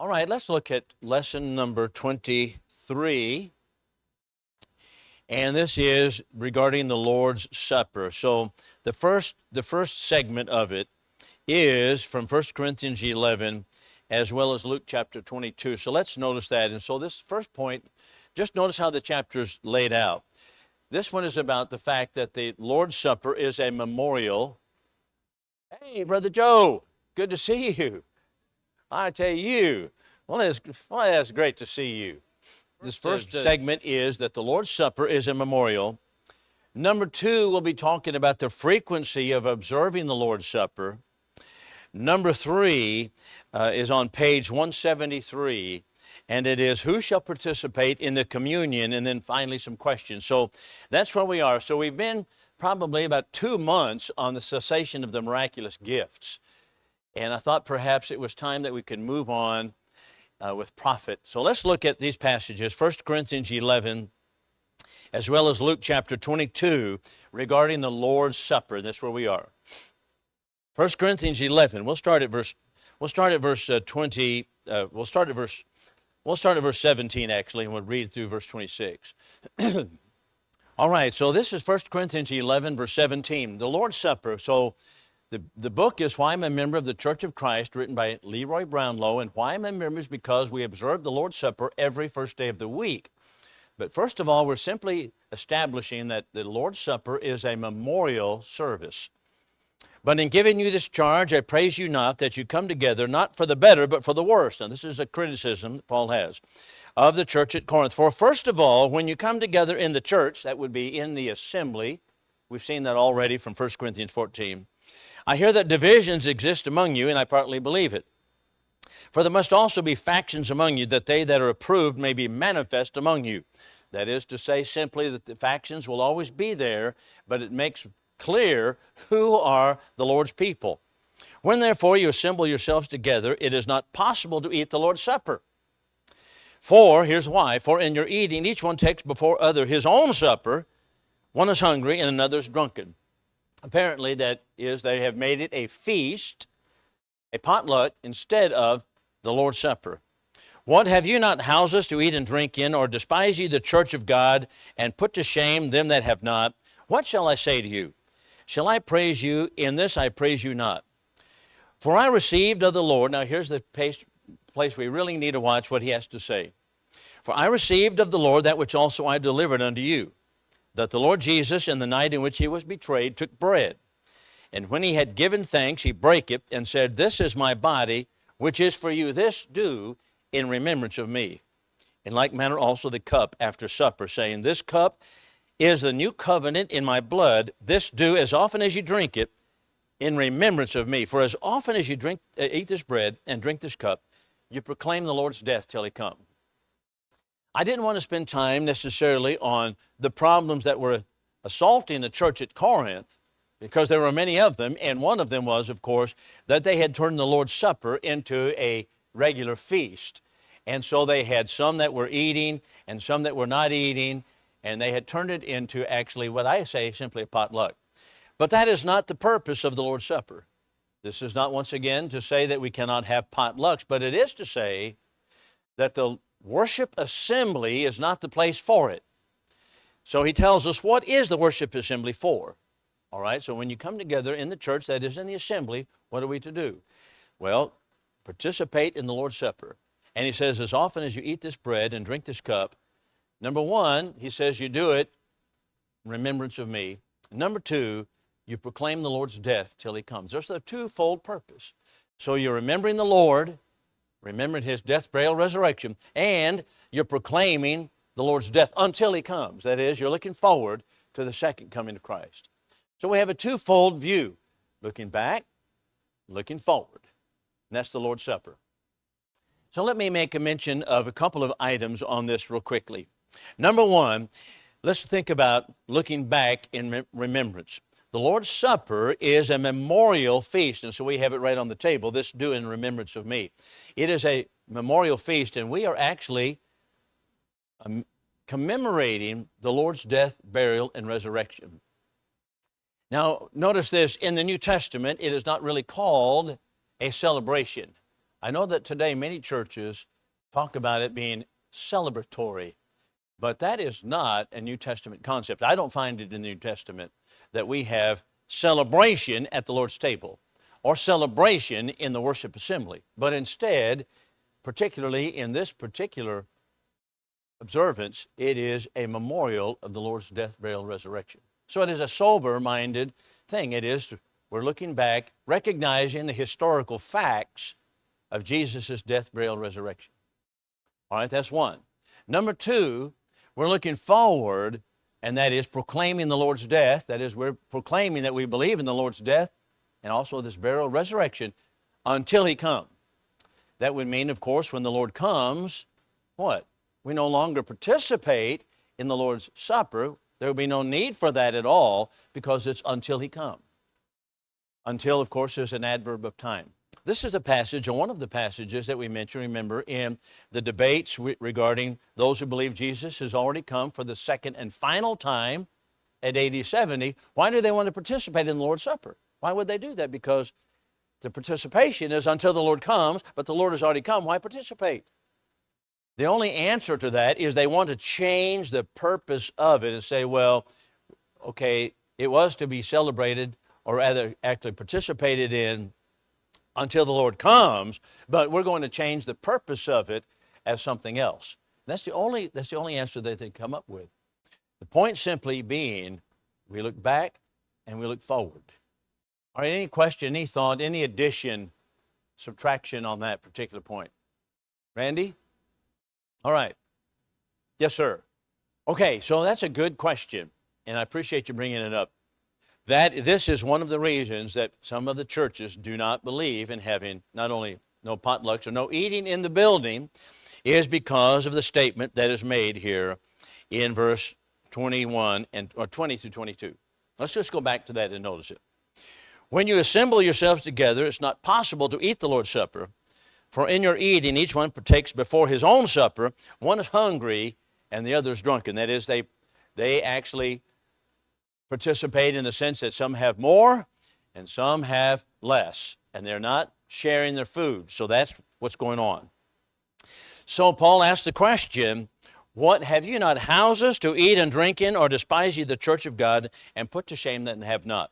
All right, let's look at lesson number 23. And this is regarding the Lord's Supper. So the first segment of it is from 1 Corinthians 11 as well as Luke chapter 22. So let's notice that. And so this first point, just notice how the chapter is laid out. This one is about the fact that the Lord's Supper is a memorial. Hey, Brother Joe, good to see you. I tell you, well, that's great to see you. This first segment is that the Lord's Supper is a memorial. Number two, we'll be talking about the frequency of observing the Lord's Supper. Number three is on page 173, and it is who shall participate in the communion, and then finally some questions. So that's where we are. So we've been probably about 2 months on the cessation of the miraculous gifts. And I thought perhaps it was time that we could move on with profit. So let's look at these passages, 1 Corinthians 11, as well as Luke chapter 22, regarding the Lord's Supper. That's where we are. 1 Corinthians 11. We'll start at verse 20. We'll start at verse 17 actually, and we'll read through verse 26. All right. So this is 1 Corinthians 11, verse 17. The Lord's Supper. So the book is Why I'm a Member of the Church of Christ, written by Leroy Brownlow, and why I'm a member is because we observe the Lord's Supper every first day of the week. But first of all, we're simply establishing that the Lord's Supper is a memorial service. But in giving you this charge, I praise you not that you come together, not for the better, but for the worse. Now, this is a criticism that Paul has of the church at Corinth. For first of all, when you come together in the church, that would be in the assembly. We've seen that already from 1 Corinthians 14. I hear that divisions exist among you, and I partly believe it. For there must also be factions among you, that they that are approved may be manifest among you. That is to say simply that the factions will always be there, but it makes clear who are the Lord's people. When therefore you assemble yourselves together, it is not possible to eat the Lord's Supper. For, here's why, for in your eating each one takes before other his own supper, one is hungry and another is drunken. Apparently, that is, they have made it a feast, a potluck, instead of the Lord's Supper. What, have you not houses to eat and drink in, or despise ye the church of God, and put to shame them that have not? What shall I say to you? Shall I praise you? In this I praise you not. For I received of the Lord, now here's the place we really need to watch what he has to say. For I received of the Lord that which also I delivered unto you, that the Lord Jesus, in the night in which he was betrayed, took bread. And when he had given thanks, he brake it, and said, This is my body, which is for you. This do in remembrance of me. In like manner also the cup after supper, saying, This cup is the new covenant in my blood. This do as often as you drink it in remembrance of me. For as often as you eat this bread and drink this cup, you proclaim the Lord's death till he come. I didn't want to spend time necessarily on the problems that were assaulting the church at Corinth, because there were many of them, and one of them was, of course, that they had turned the Lord's Supper into a regular feast. And so they had some that were eating and some that were not eating, and they had turned it into actually what I say simply a potluck. But that is not the purpose of the Lord's Supper. This is not, once again, to say that we cannot have potlucks, but it is to say that the worship assembly is not the place for it. So he tells us, what is the worship assembly for? All right, so when you come together in the church, that is in the assembly, what are we to do? Well, participate in the Lord's Supper. And he says, as often as you eat this bread and drink this cup, number one, he says you do it in remembrance of me. Number two, you proclaim the Lord's death till he comes. There's the twofold purpose. So you're remembering the Lord, remembering his death, burial, resurrection, and you're proclaiming the Lord's death until he comes. That is, you're looking forward to the second coming of Christ. So we have a twofold view, looking back, looking forward. And that's the Lord's Supper. So let me make a mention of a couple of items on this real quickly. Number one, let's think about looking back in remembrance. The Lord's Supper is a memorial feast, and so we have it right on the table. This do in remembrance of me. It is a memorial feast, and we are actually commemorating the Lord's death, burial, and resurrection. Now, notice this, in the New Testament, it is not really called a celebration. I know that today many churches talk about it being celebratory, but that is not a New Testament concept. I don't find it in the New Testament that we have celebration at the Lord's table or celebration in the worship assembly, but instead, particularly in this particular observance, it is a memorial of the Lord's death, burial, and resurrection. So it is a sober-minded thing. We're looking back, recognizing the historical facts of Jesus' death, burial, and resurrection. All right, that's one. Number two, we're looking forward, and that is proclaiming the Lord's death. That is, we're proclaiming that we believe in the Lord's death and also this burial, resurrection until He comes. That would mean, of course, when the Lord comes, what? We no longer participate in the Lord's Supper. There will be no need for that at all because it's until He comes. Until, of course, is an adverb of time. This is a passage, or one of the passages that we mentioned, remember, in the debates regarding those who believe Jesus has already come for the second and final time at AD 70. Why do they want to participate in the Lord's Supper? Why would they do that? Because the participation is until the Lord comes, but the Lord has already come. Why participate? The only answer to that is they want to change the purpose of it and say, well, okay, it was to be celebrated, or rather actually participated in until the Lord comes, but we're going to change the purpose of it as something else. That's the only answer that they come up with. The point simply being, we look back and we look forward. All right, any question, any thought, any addition, subtraction on that particular point? Randy? All right. Yes, sir. Okay, so that's a good question, and I appreciate you bringing it up. This is one of the reasons that some of the churches do not believe in having not only no potlucks or no eating in the building, is because of the statement that is made here in verse 21 or 20 through 22. Let's just go back to that and notice it. When you assemble yourselves together, it's not possible to eat the Lord's Supper, for in your eating each one partakes before his own supper. One is hungry and the other is drunken. That is, they actually participate in the sense that some have more and some have less, and they're not sharing their food. So that's what's going on. So Paul asked the question, what, have you not houses to eat and drink in, or despise ye the church of God, and put to shame that have not?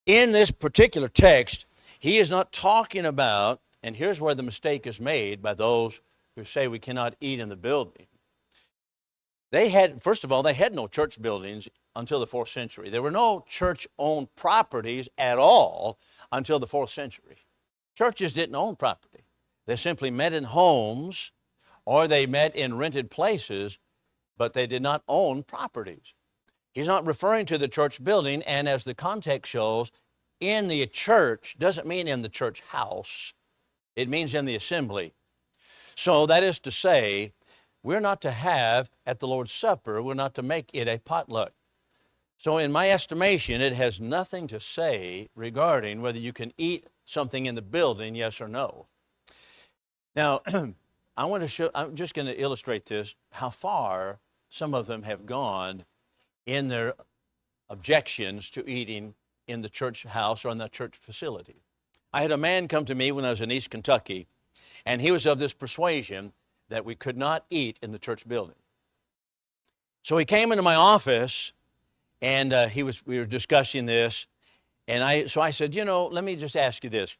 In this particular text, he is not talking about, and here's where the mistake is made by those who say we cannot eat in the building. First of all, they had no church buildings until the 4th century. There were no church-owned properties at all until the 4th century. Churches didn't own property. They simply met in homes or they met in rented places, but they did not own properties. He's not referring to the church building, and as the context shows, in the church doesn't mean in the church house. It means in the assembly. So that is to say, we're not to have at the Lord's Supper, we're not to make it a potluck. So in my estimation, it has nothing to say regarding whether you can eat something in the building, yes or no. Now, I'm just going to illustrate this, how far some of them have gone in their objections to eating in the church house or in the church facility. I had a man come to me when I was in East Kentucky, and he was of this persuasion that we could not eat in the church building. So he came into my office, and we were discussing this, and I said, let me just ask you this.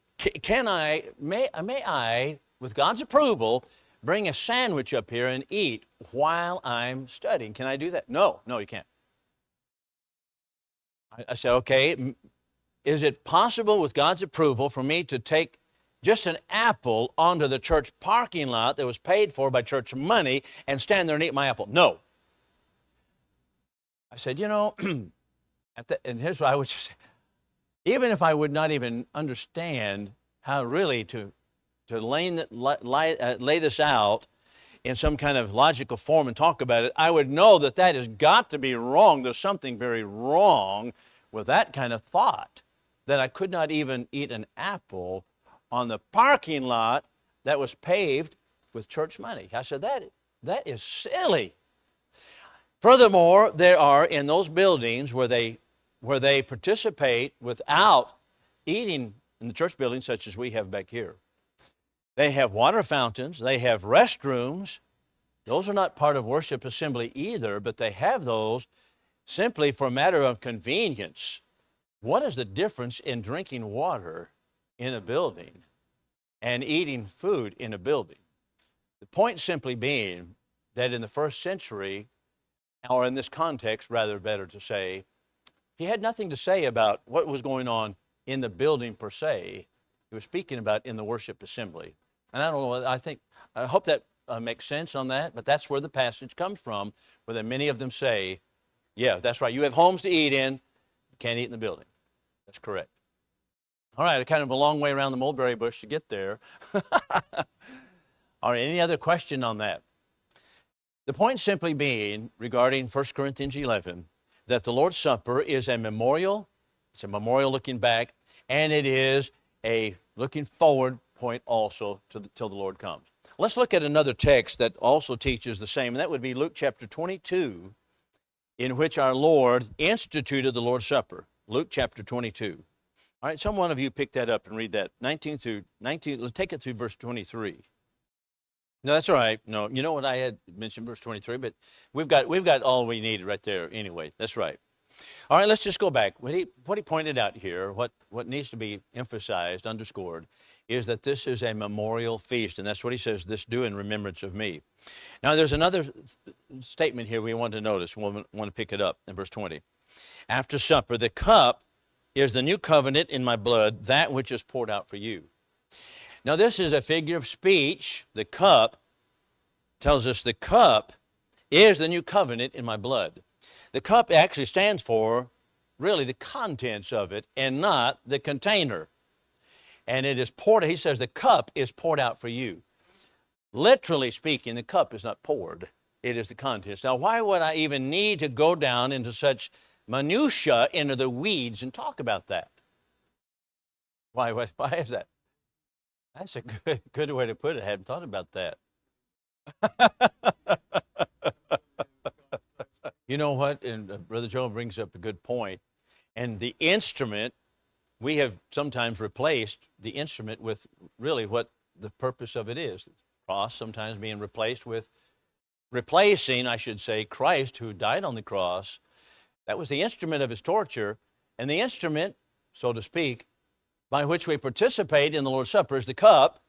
May I, with God's approval, bring a sandwich up here and eat while I'm studying? Can I do that? No, you can't. I said, okay, is it possible with God's approval for me to take just an apple onto the church parking lot that was paid for by church money and stand there and eat my apple? No. I said, and here's what I would say. Even if I would not even understand how really to lay this out in some kind of logical form and talk about it, I would know that has got to be wrong. There's something very wrong with that kind of thought, that I could not even eat an apple on the parking lot that was paved with church money. I said, that is silly. Furthermore, there are in those buildings where they participate without eating in the church building such as we have back here. They have water fountains. They have restrooms. Those are not part of worship assembly either, but they have those simply for a matter of convenience. What is the difference in drinking water in a building and eating food in a building? The point simply being that in the first century, or in this context, rather better to say, he had nothing to say about what was going on in the building per se. He was speaking about in the worship assembly. And I don't know, I hope that makes sense on that, but that's where the passage comes from, where then many of them say, yeah, that's right, you have homes to eat in, you can't eat in the building. That's correct. All right, kind of a long way around the mulberry bush to get there. All right, any other question on that? The point simply being, regarding 1 Corinthians 11, that the Lord's Supper is a memorial. It's a memorial looking back, and it is a looking forward point also till the Lord comes. Let's look at another text that also teaches the same, and that would be Luke chapter 22, in which our Lord instituted the Lord's Supper. Luke chapter 22. All right, some one of you pick that up and read that. 19, let's take it through verse 23. No, that's all right. No, you know what, I had mentioned verse 23, but we've got all we needed right there anyway. That's right. All right, let's just go back. What he pointed out here, what needs to be emphasized, underscored, is that this is a memorial feast, and that's what he says, this do in remembrance of me. Now, there's another statement here we want to notice. We want to pick it up in verse 20. After supper, the cup is the new covenant in my blood, that which is poured out for you. Now, this is a figure of speech. The cup tells us the cup is the new covenant in my blood. The cup actually stands for really the contents of it and not the container. And it is poured, he says the cup is poured out for you. Literally speaking, the cup is not poured. It is the contents. Now, why would I even need to go down into such minutia, into the weeds, and talk about that? Why is that? That's a good way to put it. I hadn't thought about that. You know what? And Brother Joe brings up a good point. And the instrument, we have sometimes replaced the instrument with really what the purpose of it is. The cross sometimes being replacing, I should say, Christ who died on the cross. That was the instrument of his torture. And the instrument, so to speak, by which we participate in the Lord's Supper is the cup.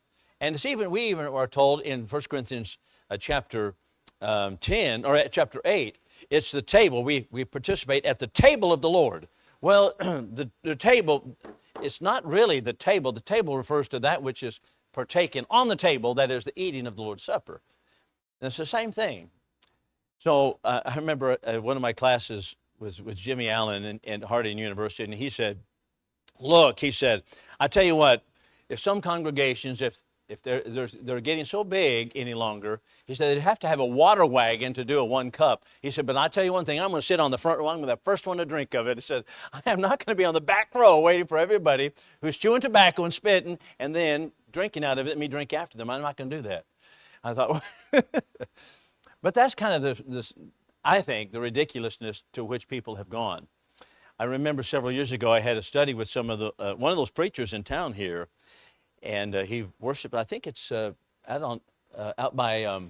And we even are told in 1 Corinthians chapter 10, or chapter 8, it's the table. We participate at the table of the Lord. Well, the table, it's not really the table. The table refers to that which is partaken on the table, that is the eating of the Lord's Supper. And it's the same thing. So I remember one of my classes was with Jimmy Allen in Harding University, and he said, look, he said, I tell you what, if some congregations, if they're getting so big any longer, he said they'd have to have a water wagon to do a 1 cup. He said, but I tell you one thing, I'm going to sit on the front row. I'm going to be the first one to drink of it. He said, I am not going to be on the back row waiting for everybody who's chewing tobacco and spitting and then drinking out of it and me drink after them. I'm not going to do that. I thought, but that's kind of I think, the ridiculousness to which people have gone. I remember several years ago, I had a study with some of one of those preachers in town here, and he worshiped. I think it's out by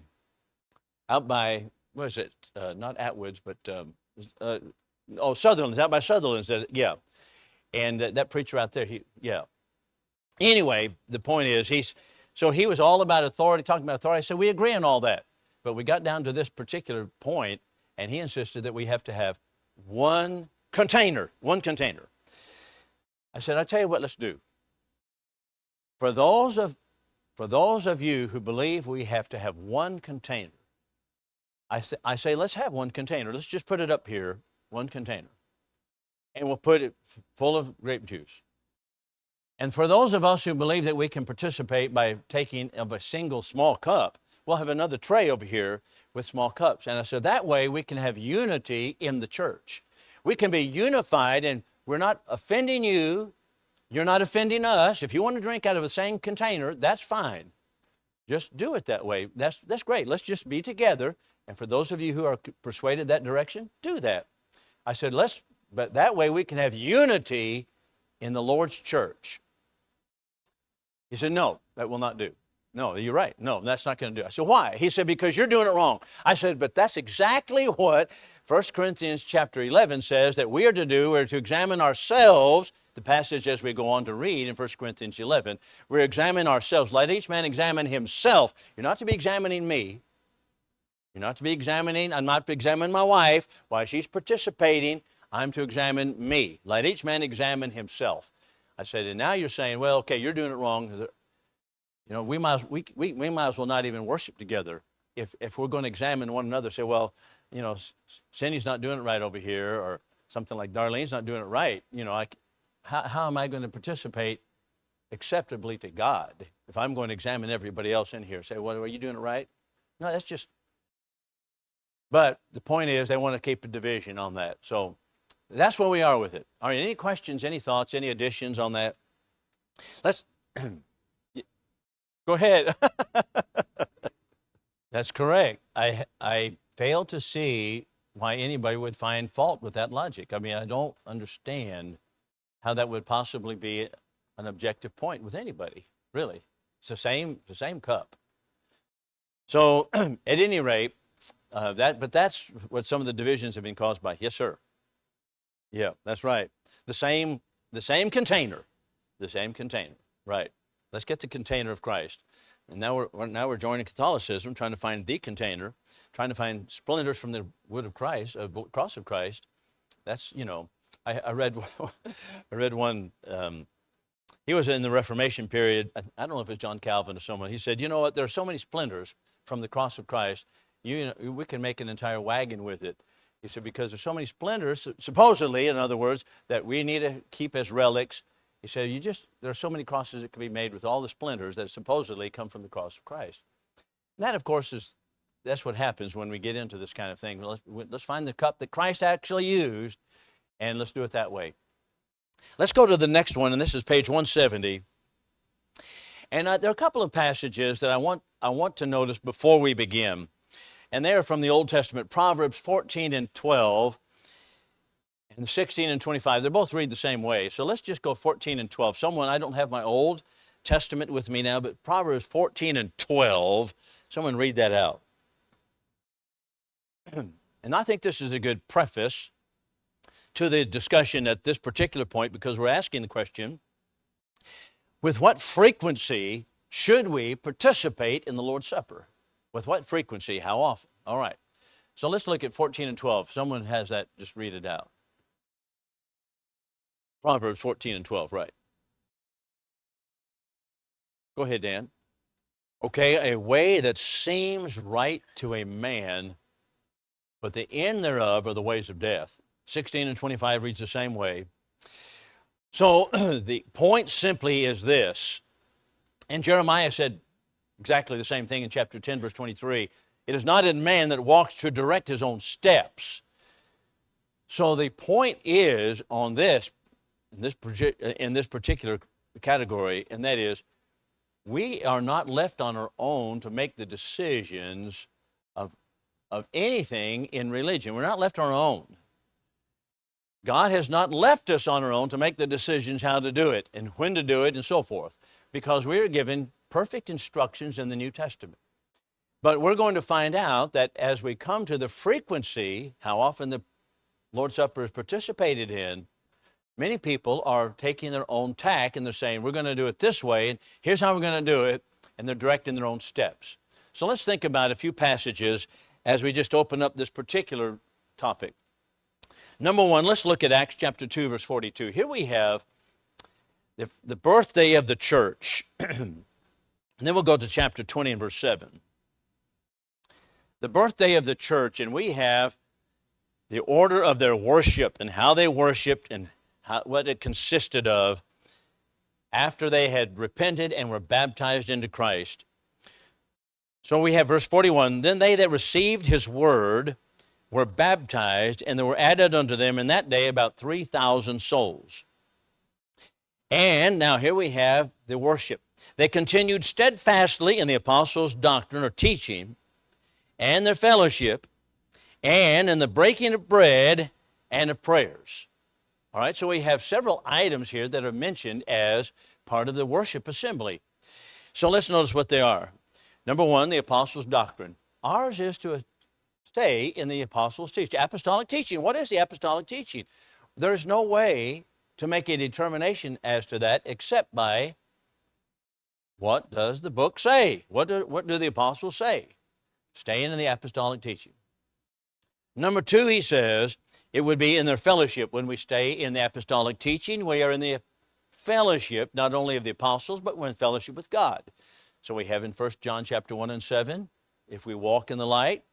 what is it? Not Atwoods, but Sutherland's. Out by Sutherland's. Yeah, and that preacher out there. Anyway, the point is, he was all about authority, talking about authority. So we agree on all that, but we got down to this particular point, and he insisted that we have to have one container. I said, I'll tell you what, let's do. For those of you who believe we have to have one container, I say, let's have one container. Let's just put it up here, one container. And we'll put it full of grape juice. And for those of us who believe that we can participate by taking of a single small cup, we'll have another tray over here with small cups. And I said, that way we can have unity in the church. We can be unified, and we're not offending you. You're not offending us. If you want to drink out of the same container, that's fine. Just do it that way. That's great. Let's just be together. And for those of you who are persuaded that direction, do that. I said, but that way we can have unity in the Lord's church. He said, no, that will not do. No, you're right. No, that's not going to do. I said, why? He said, because you're doing it wrong. I said, but that's exactly what 1 Corinthians chapter 11 says that we are to do. We're to examine ourselves. The passage as we go on to read in 1 Corinthians 11, we're examining ourselves. Let each man examine himself. You're not to be examining me. You're not to be examining, I'm not to examine my wife while she's participating. I'm to examine me. Let each man examine himself. I said, and now you're saying, well, okay, you're doing it wrong. You know, we might as well not even worship together if we're going to examine one another. Say, well, you know, Cindy's not doing it right over here, or something like Darlene's not doing it right. You know, how am I going to participate acceptably to God if I'm going to examine everybody else in here? Say, well, are you doing it right? No, that's just. But the point is, they want to keep a division on that. So that's where we are with it. All right, any questions, any thoughts, any additions on that? Let's. Go ahead. That's correct. I fail to see why anybody would find fault with that logic. I mean, I don't understand how that would possibly be an objective point with anybody, really. It's the same cup. So at any rate, but that's what some of the divisions have been caused by. Yes, sir. Yeah, that's right. The same container. The same container. Right. Let's get the container of Christ. And now we're joining Catholicism, trying to find the container, trying to find splinters from the wood of Christ, cross of Christ. That's, you know, I read one. He was in the Reformation period. I don't know if it's John Calvin or someone. He said, you know what? There are so many splinters from the cross of Christ. We can make an entire wagon with it. He said, because there's so many splinters, supposedly, in other words, that we need to keep as relics. He said, there are so many crosses that can be made with all the splinters that supposedly come from the cross of Christ. And that, of course, that's what happens when we get into this kind of thing. Let's find the cup that Christ actually used, and let's do it that way. Let's go to the next one, and this is page 170. And there are a couple of passages that I want to notice before we begin. And they are from the Old Testament, Proverbs 14 and 12. And 16 and 25, they both read the same way. So let's just go 14 and 12. I don't have my Old Testament with me now, but Proverbs 14 and 12, someone read that out. And I think this is a good preface to the discussion at this particular point, because we're asking the question, with what frequency should we participate in the Lord's Supper? With what frequency? How often? All right. So let's look at 14 and 12. Someone has that, just read it out. Proverbs 14 and 12, right. Go ahead, Dan. Okay, a way that seems right to a man, but the end thereof are the ways of death. 16 and 25 reads the same way. So the point simply is this, and Jeremiah said exactly the same thing in chapter 10, verse 23. It is not in man that walks to direct his own steps. So the point is on this, in this particular category, and that is, we are not left on our own to make the decisions of anything in religion. We're not left on our own. God has not left us on our own to make the decisions how to do it and when to do it and so forth, because we are given perfect instructions in the New Testament. But we're going to find out that as we come to the frequency, how often the Lord's Supper is participated in, many people are taking their own tack and they're saying, we're going to do it this way, and here's how we're going to do it, and they're directing their own steps. So let's think about a few passages as we just open up this particular topic. Number one, let's look at Acts chapter 2, verse 42. Here we have the birthday of the church. And then we'll go to chapter 20 and verse 7. The birthday of the church, and we have the order of their worship and how they worshiped and what it consisted of after they had repented and were baptized into Christ. So we have verse 41, then they that received his word were baptized, and there were added unto them in that day about 3,000 souls. And now here we have the worship. They continued steadfastly in the apostles' doctrine or teaching, and their fellowship, and in the breaking of bread and of prayers. All right, so we have several items here that are mentioned as part of the worship assembly. So let's notice what they are. Number one, the apostles' doctrine. Ours is to stay in the apostles' teaching. Apostolic teaching. What is the apostolic teaching? There's no way to make a determination as to that except by what does the book say? What do the apostles say? Staying in the apostolic teaching. Number two, he says, it would be in their fellowship. When we stay in the apostolic teaching, we are in the fellowship, not only of the apostles, but we're in fellowship with God. So we have in 1 John chapter 1 and 7, if we walk in the light,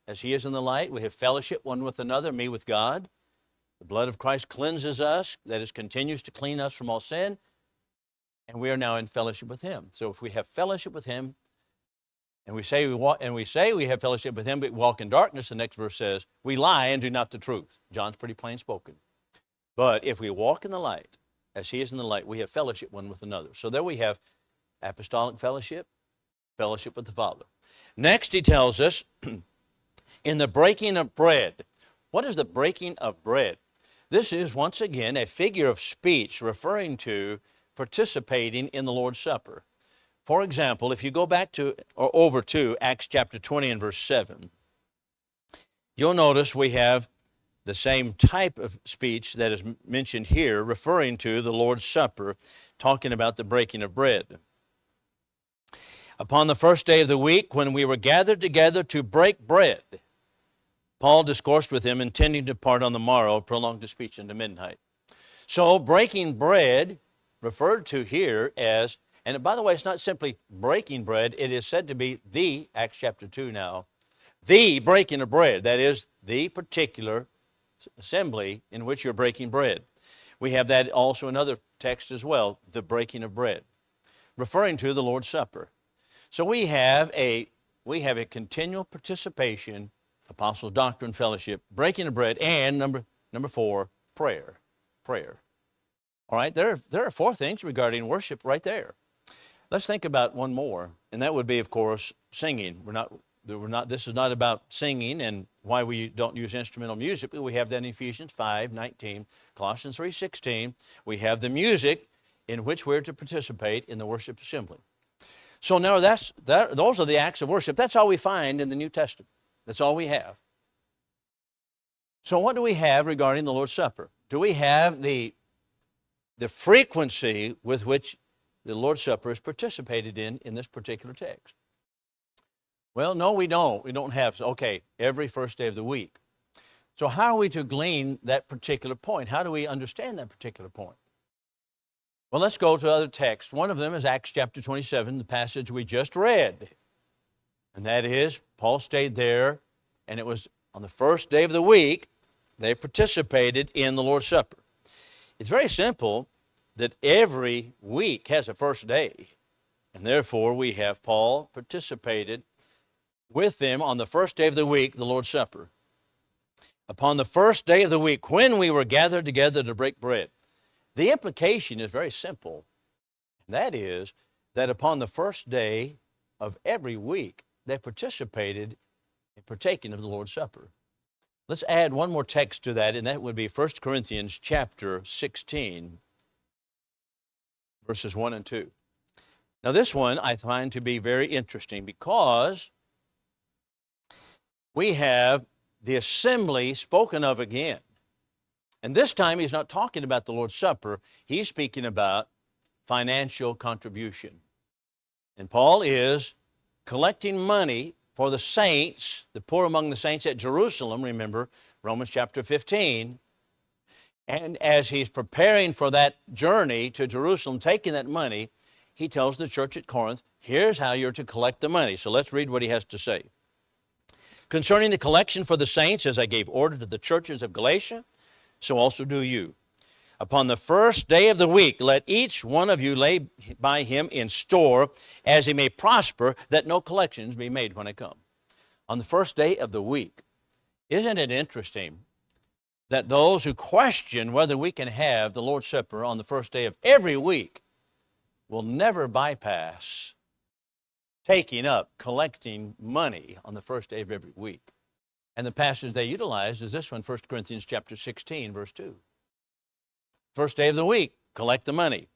as he is in the light, we have fellowship one with another, me with God. The blood of Christ cleanses us, that is, continues to clean us from all sin, and we are now in fellowship with him. So if we have fellowship with him, and we say we have fellowship with him, but walk in darkness, the next verse says, we lie and do not the truth. John's pretty plain spoken. But if we walk in the light, as he is in the light, we have fellowship one with another. So there we have apostolic fellowship, fellowship with the Father. Next, he tells us, in the breaking of bread. What is the breaking of bread? This is, once again, a figure of speech referring to participating in the Lord's Supper. For example, if you go back to, or over to, Acts chapter 20 and verse 7, you'll notice we have the same type of speech that is mentioned here, referring to the Lord's Supper, talking about the breaking of bread. Upon the first day of the week, when we were gathered together to break bread, Paul discoursed with them, intending to depart on the morrow, prolonged the speech into midnight. So breaking bread, referred to here as, and by the way, it's not simply breaking bread, it is said to be the, Acts chapter 2 now, the breaking of bread. That is, the particular assembly in which you're breaking bread. We have that also in other texts as well, the breaking of bread, referring to the Lord's Supper. So we have a continual participation, apostles' doctrine, fellowship, breaking of bread, and number 4, prayer. Prayer. All right, there are 4 things regarding worship right there. Let's think about one more, and that would be, of course, singing. This is not about singing and why we don't use instrumental music, but we have that in Ephesians 5:19, Colossians 3:16. We have the music in which we're to participate in the worship assembly. So now those are the acts of worship. That's all we find in the New Testament. That's all we have. So what do we have regarding the Lord's Supper? Do we have the frequency with which the Lord's Supper is participated in this particular text? Well, no, we don't. We don't have, every first day of the week. So how are we to glean that particular point? How do we understand that particular point? Well, let's go to other texts. One of them is Acts chapter 27, the passage we just read. And that is, Paul stayed there, and it was on the first day of the week, they participated in the Lord's Supper. It's very simple that every week has a first day, and therefore we have Paul participated with them on the first day of the week, the Lord's Supper. Upon the first day of the week, when we were gathered together to break bread. The implication is very simple, and that is that upon the first day of every week, they participated in partaking of the Lord's Supper. Let's add one more text to that, and that would be 1 Corinthians chapter 16, verses 1 and 2. Now this one I find to be very interesting because we have the assembly spoken of again. And this time he's not talking about the Lord's Supper, he's speaking about financial contribution. And Paul is collecting money for the saints, the poor among the saints at Jerusalem, remember, Romans chapter 15. And as he's preparing for that journey to Jerusalem, taking that money, he tells the church at Corinth, here's how you're to collect the money. So let's read what he has to say. Concerning the collection for the saints, as I gave order to the churches of Galatia, so also do you. Upon the first day of the week, let each one of you lay by him in store, as he may prosper, that no collections be made when I come. On the first day of the week. Isn't it interesting that those who question whether we can have the Lord's Supper on the first day of every week will never bypass taking up, collecting money on the first day of every week? And the passage they utilize is this one, 1 Corinthians chapter 16, verse 2. First day of the week, collect the money.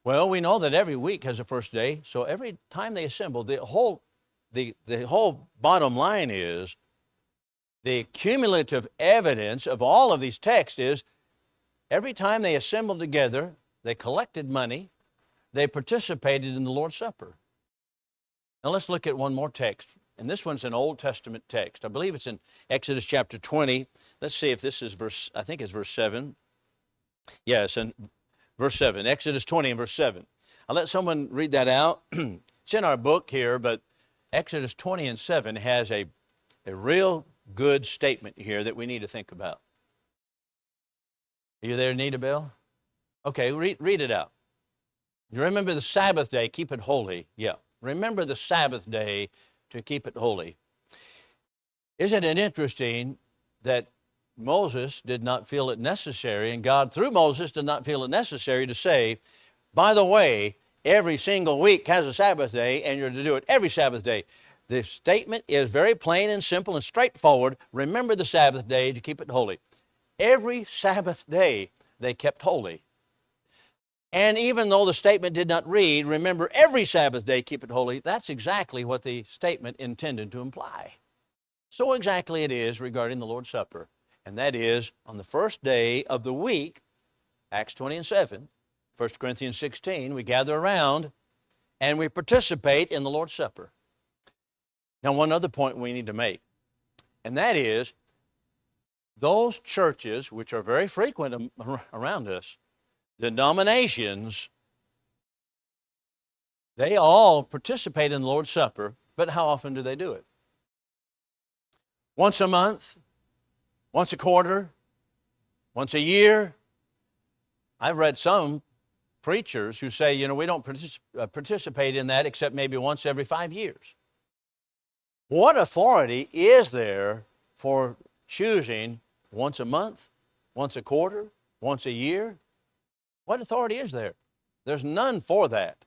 Well, we know that every week has a first day, so every time they assemble, the whole bottom line is the cumulative evidence of all of these texts is every time they assembled together, they collected money, they participated in the Lord's Supper. Now let's look at one more text, and this one's an Old Testament text. I believe it's in Exodus chapter 20. Let's see if this is I think it's verse 7. Yes, and verse 7, Exodus 20 and verse 7. I'll let someone read that out. It's in our book here, but Exodus 20 and 7 has a real good statement here that we need to think about. Are you there, Nita Bill? Okay, read it out. You remember the Sabbath day, keep it holy. Yeah, remember the Sabbath day to keep it holy. Isn't it interesting that Moses did not feel it necessary, and God through Moses did not feel it necessary to say, by the way, every single week has a Sabbath day and you're to do it every Sabbath day. The statement is very plain and simple and straightforward. Remember the Sabbath day to keep it holy. Every Sabbath day they kept holy. And even though the statement did not read, remember every Sabbath day keep it holy, that's exactly what the statement intended to imply. So exactly it is regarding the Lord's Supper. And that is on the first day of the week, Acts 20 and 7, 1 Corinthians 16, we gather around and we participate in the Lord's Supper. Now, one other point we need to make, and that is those churches, which are very frequent around us, denominations, they all participate in the Lord's Supper, but how often do they do it? Once a month? Once a quarter? Once a year? I've read some preachers who say, we don't participate in that except maybe once every 5 years. What authority is there for choosing once a month, once a quarter, once a year? What authority is there? There's none for that.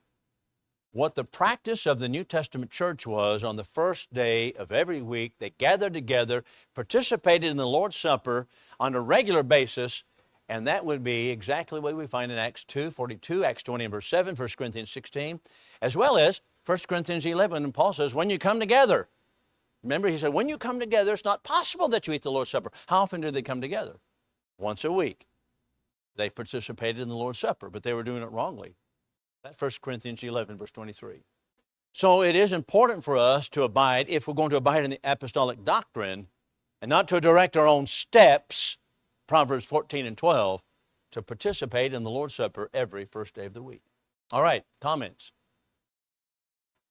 What the practice of the New Testament church was on the first day of every week, they gathered together, participated in the Lord's Supper on a regular basis, and that would be exactly what we find in Acts 2:42, Acts 20 and verse 7, 1 Corinthians 16, as well as 1 Corinthians 11, and Paul says, when you come together. Remember, he said, when you come together, it's not possible that you eat the Lord's Supper. How often do they come together? Once a week. They participated in the Lord's Supper, but they were doing it wrongly. That's 1 Corinthians 11, verse 23. So it is important for us to abide, if we're going to abide in the apostolic doctrine, and not to direct our own steps, Proverbs 14 and 12, to participate in the Lord's Supper every first day of the week. All right, comments?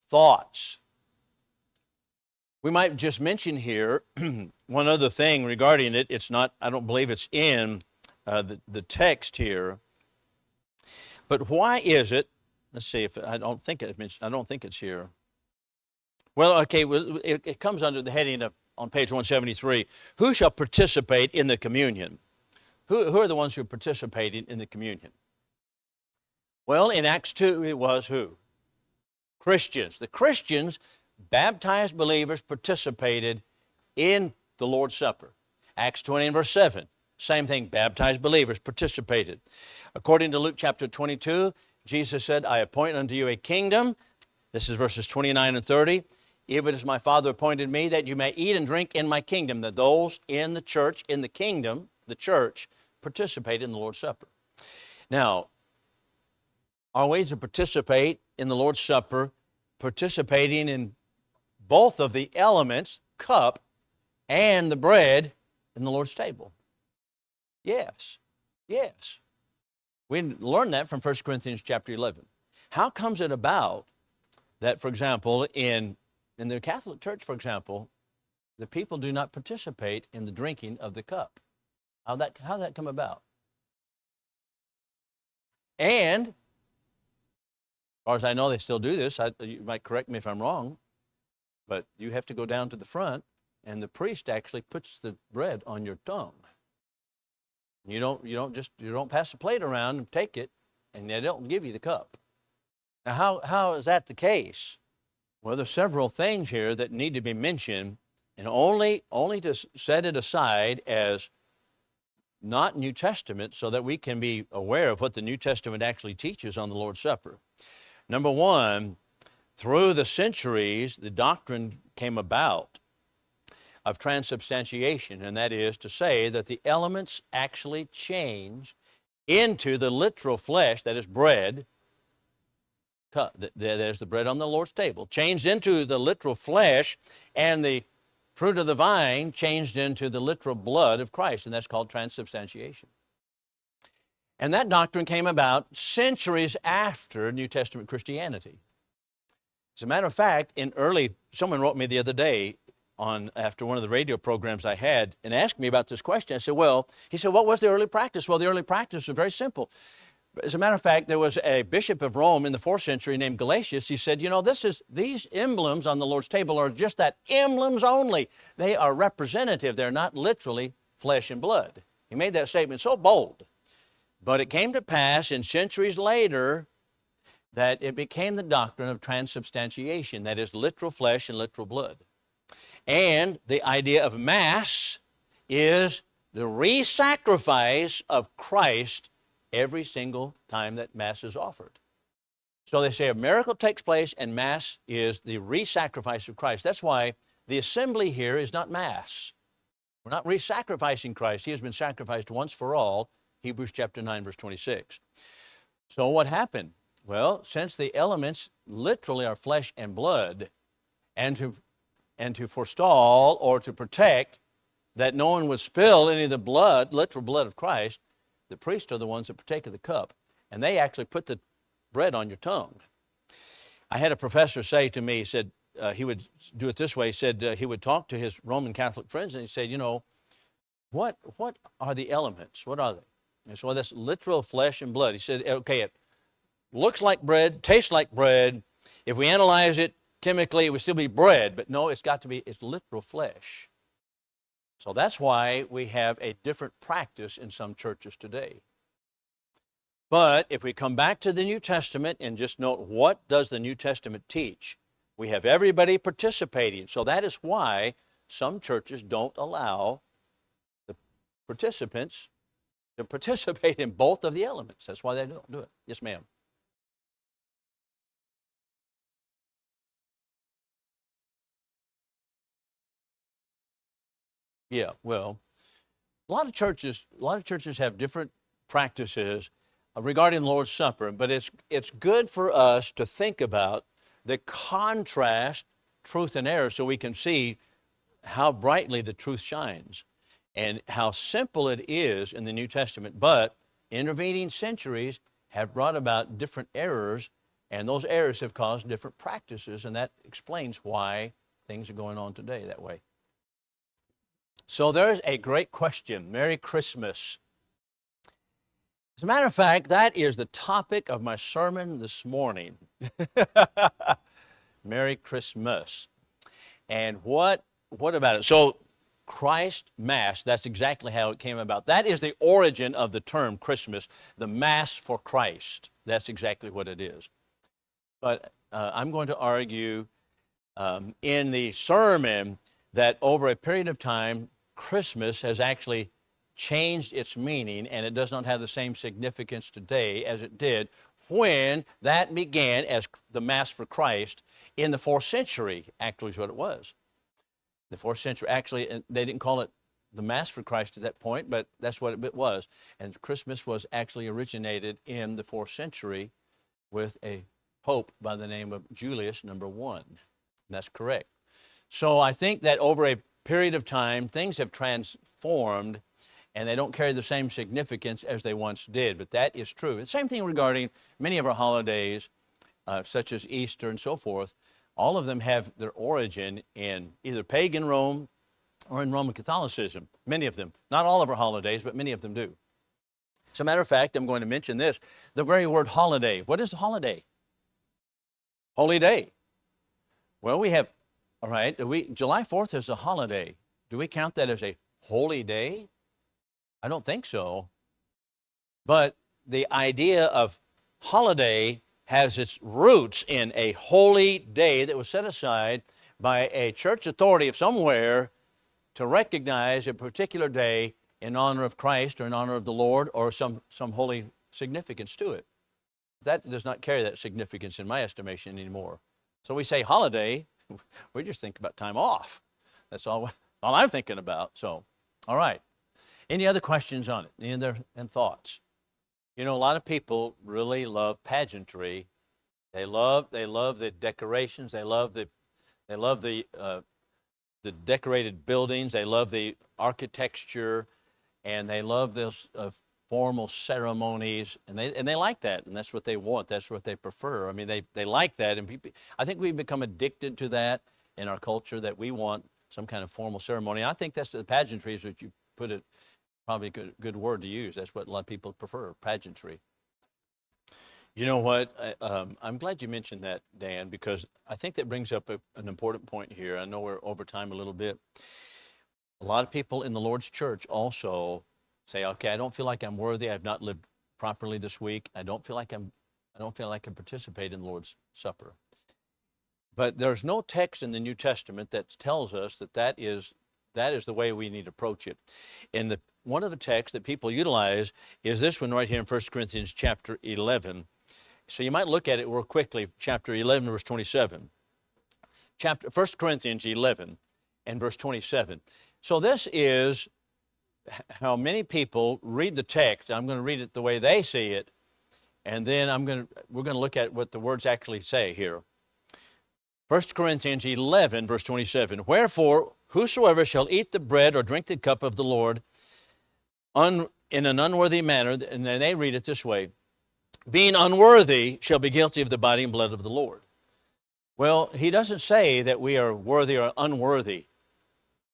Thoughts? We might just mention here one other thing regarding it. It's not, I don't believe it's in the text here. But why is it, let's see if, I don't think it's here. Well, okay, it comes under the heading of, on page 173, who shall participate in the communion? Who are the ones who are participating in the communion? Well, in Acts 2, it was who? Christians. The Christians, baptized believers, participated in the Lord's Supper. Acts 20 and verse 7, same thing, baptized believers participated. According to Luke chapter 22, Jesus said, I appoint unto you a kingdom. This is verses 29 and 30. Even as my Father appointed me, that you may eat and drink in my kingdom, that those in the church, in the kingdom, the church, participate in the Lord's Supper. Now, our ways to participate in the Lord's Supper, participating in both of the elements, cup and the bread, in the Lord's table. Yes, yes. We learned that from 1 Corinthians chapter 11. How comes it about that, for example, in the Catholic Church, for example, the people do not participate in the drinking of the cup? How'd that come about? And, as far as I know, they still do this. You might correct me if I'm wrong, but you have to go down to the front, and the priest actually puts the bread on your tongue. You don't pass the plate around and take it, and they don't give you the cup. Now, how is that the case? Well, there's several things here that need to be mentioned, and only to set it aside as not New Testament, so that we can be aware of what the New Testament actually teaches on the Lord's Supper. Number one, through the centuries, the doctrine came about of transubstantiation, and that is to say that the elements actually changed into the literal flesh, that is bread, there's the bread on the Lord's table, changed into the literal flesh, and the fruit of the vine changed into the literal blood of Christ, and that's called transubstantiation. And that doctrine came about centuries after New Testament Christianity. As a matter of fact, someone wrote me the other day after one of the radio programs I had and asked me about this question. I said, he said, what was the early practice? Well, the early practice was very simple. As a matter of fact, there was a bishop of Rome in the 4th century named Galatius. He said, these emblems on the Lord's table are just that, emblems only. They are representative. They're not literally flesh and blood. He made that statement so bold. But it came to pass in centuries later that it became the doctrine of transubstantiation, that is, literal flesh and literal blood. And the idea of Mass is the re-sacrifice of Christ every single time that Mass is offered. So they say a miracle takes place and Mass is the re-sacrifice of Christ. That's why the assembly here is not Mass. We're not re-sacrificing Christ. He has been sacrificed once for all, Hebrews chapter 9, verse 26. So what happened? Well, since the elements literally are flesh and blood, and to forestall or to protect that no one would spill any of the blood, literal blood of Christ, the priests are the ones that partake of the cup, and they actually put the bread on your tongue. I had a professor say to me, he said he would do it this way. He said he would talk to his Roman Catholic friends, and he said, what are the elements? What are they? And so that's literal flesh and blood. He said, okay, it looks like bread, tastes like bread. If we analyze it chemically, it would still be bread, but no, it's literal flesh. So that's why we have a different practice in some churches today. But if we come back to the New Testament and just note what does the New Testament teach, we have everybody participating. So that is why some churches don't allow the participants to participate in both of the elements. That's why they don't do it. Yes, ma'am. Yeah, well, a lot of churches have different practices regarding the Lord's Supper, but it's good for us to think about the contrast, truth and error, so we can see how brightly the truth shines and how simple it is in the New Testament. But intervening centuries have brought about different errors, and those errors have caused different practices, and that explains why things are going on today that way. So there's a great question. Merry Christmas. As a matter of fact, that is the topic of my sermon this morning. Merry Christmas. And what about it? So Christ Mass, that's exactly how it came about. That is the origin of the term Christmas, the Mass for Christ. That's exactly what it is. But I'm going to argue in the sermon that over a period of time, Christmas has actually changed its meaning, and it does not have the same significance today as it did when that began as the Mass for Christ in the 4th century, actually is what it was. The 4th century, actually, they didn't call it the Mass for Christ at that point, but that's what it was. And Christmas was actually originated in the 4th century with a pope by the name of Julius I. That's correct. So I think that over a period of time, things have transformed, and they don't carry the same significance as they once did, but that is true. The same thing regarding many of our holidays, such as Easter and so forth. All of them have their origin in either pagan Rome or in Roman Catholicism, many of them. Not all of our holidays, but many of them do. As a matter of fact, I'm going to mention this, the very word holiday. What is a holiday? Holy day. Well, we have, all right, July 4th is a holiday. Do we count that as a holy day? I don't think so. But the idea of holiday has its roots in a holy day that was set aside by a church authority of somewhere to recognize a particular day in honor of Christ or in honor of the Lord or some holy significance to it. That does not carry that significance in my estimation anymore. So we say holiday, we just think about time off. That's all I'm thinking about. So, all right. Any other questions on it? Any other thoughts? You know, a lot of people really love pageantry. They love the decorations. They love the decorated buildings. They love the architecture, and they love those formal ceremonies, and they like that, and that's what they want. That's what they prefer. I mean, they like that, and people, I think we've become addicted to that in our culture, that we want some kind of formal ceremony. I think that's the pageantry is what you put it, probably a good word to use. That's what a lot of people prefer, pageantry. You know what? I'm glad you mentioned that, Dan, because I think that brings up an important point here. I know we're over time a little bit. A lot of people in the Lord's church also say, okay, I don't feel like I'm worthy. I've not lived properly this week. I don't feel like I can participate in the Lord's Supper. But there's no text in the New Testament that tells us that is the way we need to approach it. And one of the texts that people utilize is this one right here in 1 Corinthians chapter 11. So you might look at it real quickly, chapter 11, verse 27. 1 Corinthians 11 and verse 27. So this is how many people read the text. I'm going to read it the way they see it, and then we're going to look at what the words actually say here. 1 Corinthians 11, verse 27. Wherefore, whosoever shall eat the bread or drink the cup of the Lord in an unworthy manner, and then they read it this way, being unworthy shall be guilty of the body and blood of the Lord. Well, he doesn't say that we are worthy or unworthy.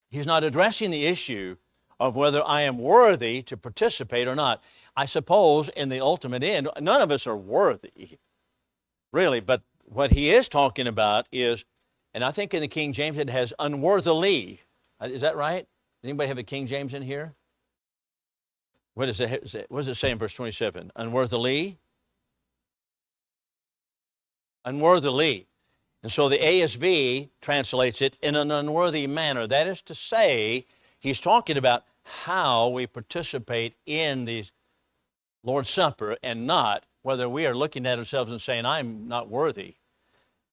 He's not addressing the issue of whether I am worthy to participate or not. I suppose in the ultimate end, none of us are worthy, really, but what he is talking about is, and I think in the King James it has unworthily. Is that right? Anybody have a King James in here? What does it say in verse 27? Unworthily? Unworthily. And so the ASV translates it in an unworthy manner. That is to say, he's talking about how we participate in the Lord's Supper and not whether we are looking at ourselves and saying, I'm not worthy.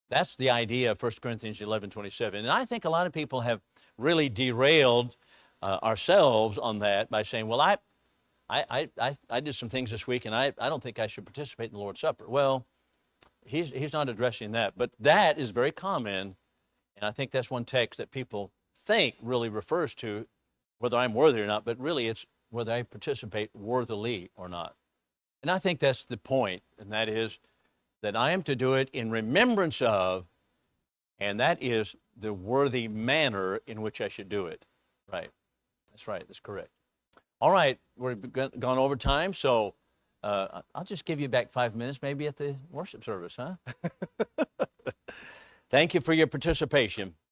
That's the idea of 1 Corinthians 11:27. And I think a lot of people have really derailed ourselves on that by saying, well, I did some things this week and I don't think I should participate in the Lord's Supper. Well, he's not addressing that, but that is very common, and I think that's one text that people think really refers to whether I'm worthy or not, but really it's whether I participate worthily or not. And I think that's the point, and that is that I am to do it in remembrance of, and that is the worthy manner in which I should do it. Right. That's right. That's correct. All right. We've gone over time, so I'll just give you back 5 minutes maybe at the worship service, huh? Thank you for your participation.